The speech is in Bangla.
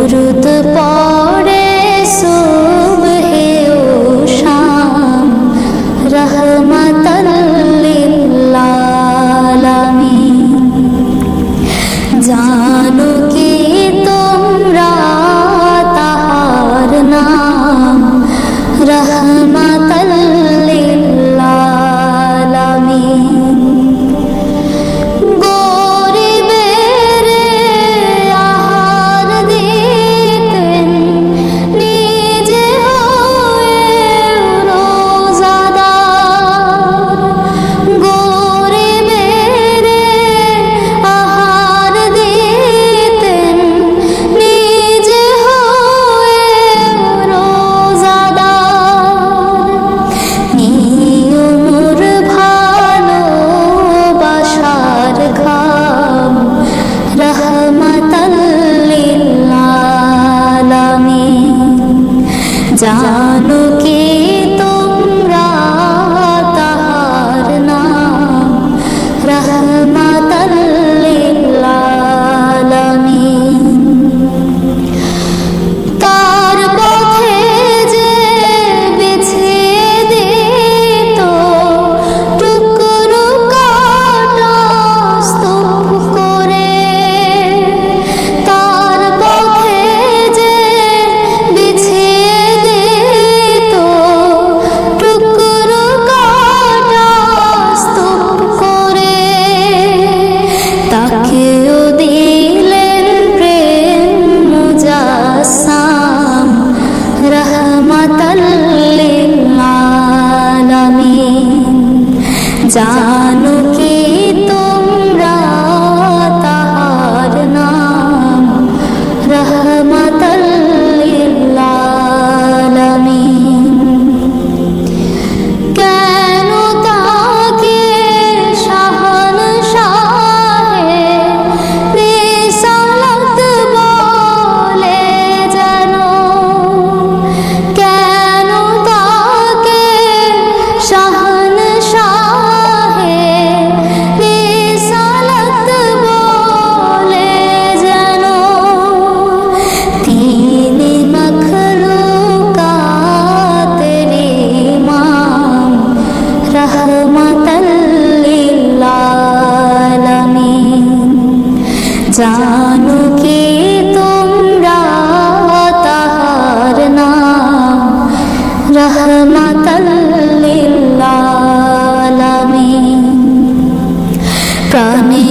दुरूद पढ़े सुबहे ओ शाम रहमतल लिल आलामीन। जानो कि তোমরা তাহার নাম रहमतल लिल आलामीन। গরিবের আহার দিতেন নিজে হয়ে রোজাদার। গরিবের আহার দিতেন নিজে হয়ে রোজাদার। নিয়মর ভালোবাসার ঘাম रहमतल लिल आलामीन। জানো কি তোমরা তাহার নাম रहमतल लिल आलामीन। তার পথে যে বিছিয়ে দিত টুকরো কাটা স্তূপ করে। তার পথে যে বিছিয়ে দিত টুকরো কাটা স্তূপ করে। তাকেও দিলেন প্রেম মুজাসসাম रहमतल लिल आलामीन। জানো কি তোমরা তাহার নাম रहमतल लिल आलामीन। কেন তাকে শাহনশাহে রিসালাত বলে যেন। কেন তাকে শাহনশাহে রিসালাত বলে যেন। তিনি মখলুকাতের ইমাম रहमतल लिल आलामीन। জানো কি তোমরা তাহার নাম रहमतल लिल आलामीन। প্রাণে